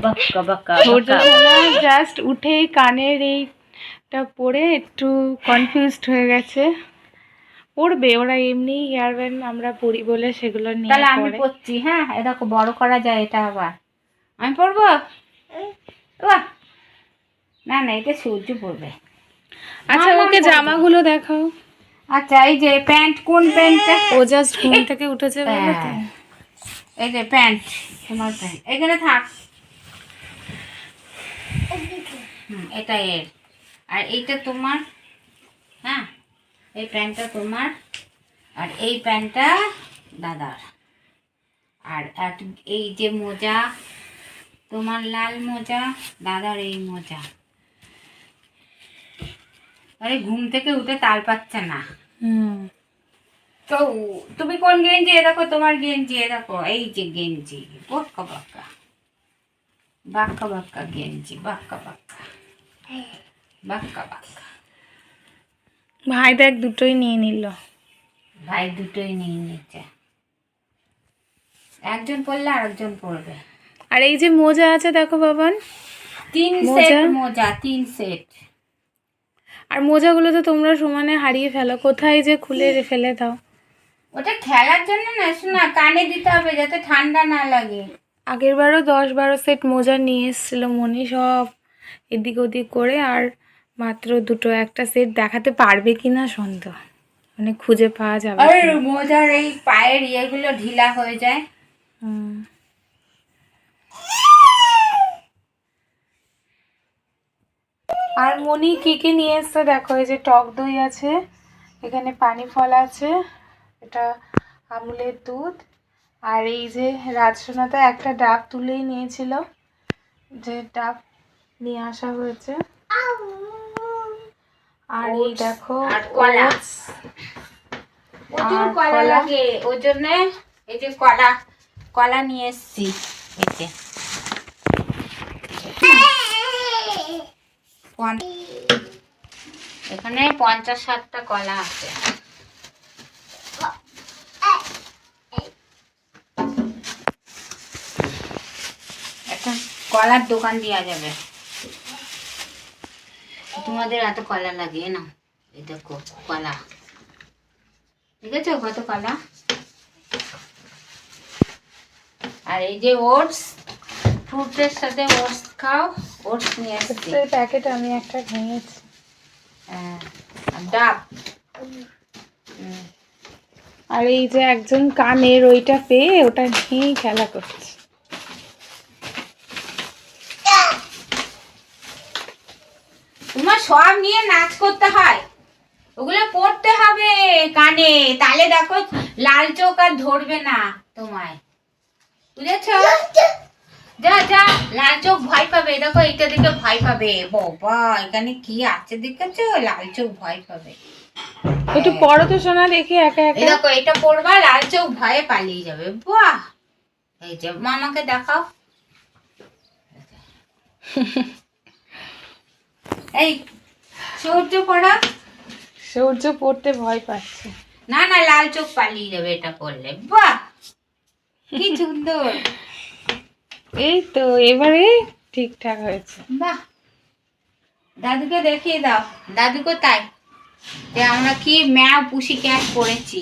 বাক্কা বাক্কা জাস্ট উঠেই কানের এইটা পরে একটু কনফিউজড হয়ে গেছে। পড়বে ওরা এমনি হেয়ার ব্যান্ড আমরা পরি বলে সেগুলো নিয়ে তাহলে আমি পড়ছি। হ্যাঁ, এটা বড় করা যায়, এটা আবার আমি পড়বো। না না, এটা সূর্য পড়বে। আচ্ছা ওকে জামাগুলো দেখাও। আচ্ছা, এই যে প্যান্ট, কোন প্যান্টটা? ও জাস্ট ঘুম থেকে উঠেছে বলে তো। এই যে প্যান্ট, তোমার প্যান্ট এখানে থাক। এটা এর, আর এইটা তোমার। হ্যাঁ, এই প্যান্টটা তোমার, আর এই প্যান্টটা দাদার। আর এই যে মোজা, তোমার লাল মোজা, দাদার এই মোজা। আরে ঘুম থেকে উঠে তাল পাচ্ছে না। তো তুমি কোন গেঞ্জি? এ দেখো তোমার গেঞ্জি, এ দেখো এই যে গেঞ্জি, বাক্কা বাক্কা বাক্কা বাক্কা গেঞ্জি, বাক্কা বাক্কা বাক্কা বাক্কা। ভাই দেখ দুটোই নিয়ে নিল। ভাই দুটোই নিয়ে নিচ্ছে, একজন পরলে আরেকজন পরবে। আর এই যে মোজা আছে দেখো বাবান, 3 সেট মোজা, 3 সেট। আর মোজাগুলো তো তোমরা সমানে হারিয়ে ফেলো, কোথায় যে খুলে ফেলে দাও। ওটা খেলার জন্য না, শোনা, কানে দিতে হবে যাতে ঠান্ডা না লাগে। আগের বারও 10-12 সেট মোজা নিয়ে এসেছিল মনি, সব এদিক ওদিক করে, আর মাত্র দুটো, একটা সেট দেখাতে পারবে কিনা সন্দেহ, মানে খুঁজে পাওয়া যাবে। আর মোজার এই পায়ের ইয়েগুলো ঢিলা হয়ে যায়। আর মনি কি কি নিয়ে এসছে দেখো, এই যে টক দই আছে, এখানে পানি ফল আছে, এটা আমুলের দুধ, আর এই যে রাজসোনাতে একটা ডাব তুলেই নিয়েছিল, যে ডাব নিয়ে আসা হয়েছে। আর এই দেখো কলা, প্রচুর কলা লাগে, ওই জন্য এই যে কলা নিয়ে এসছি। এখানে 50-60টা কলা আছে। একটা কলার দোকান দেওয়া যাবে। তোমাদের এত কলা লাগে না, এই দেখো কলা, ঠিক আছে, কত কলা। আর এই যে ওটস, ফ্রুটের সাথে ওটস খাও, ওটস নিয়ে আসছি। প্যাকেট আমি একটা ভেঙেছি। হ্যাঁ, ডাব। আর এই যে একজন কানের ওইটা পেয়ে ওটা নিয়েই খেলা করছে। তোমার সব নিয়ে নাচ করতে হয়, ওগুলো পড়তে হবে কানে, তাহলে দেখো লাল চোখ আর ধরবে না তোমায়, বুঝেছ? যা যা, লাল চোখ ভয় পাবে, দেখো এটা দেখে ভয় পাবে। বাবা, এখানে কি আছে দেখেছো? লাল চোখ ভয় পাবে। একটু পড়ো তো শোনা দেখি একা একা। দেখো এটা পড়বা, লাল চোখ ভয়ে পালিয়ে যাবে। বাহ, এই যে মামাকে দেখাও। এই সূর্য পড়া, সূর্য পড়তে ভয় পাচ্ছে। না না, লাল চোখ পালিয়ে যাবে এটা করলে। বাহ, কি সুন্দর। এই তো এবারে ঠিকঠাক হয়েছে। বাহ, দাদুকে দেখিয়ে দাও, দাদুকে তাই যে আমরা কি ম্যাও পুষি ক্যাট পড়েছি।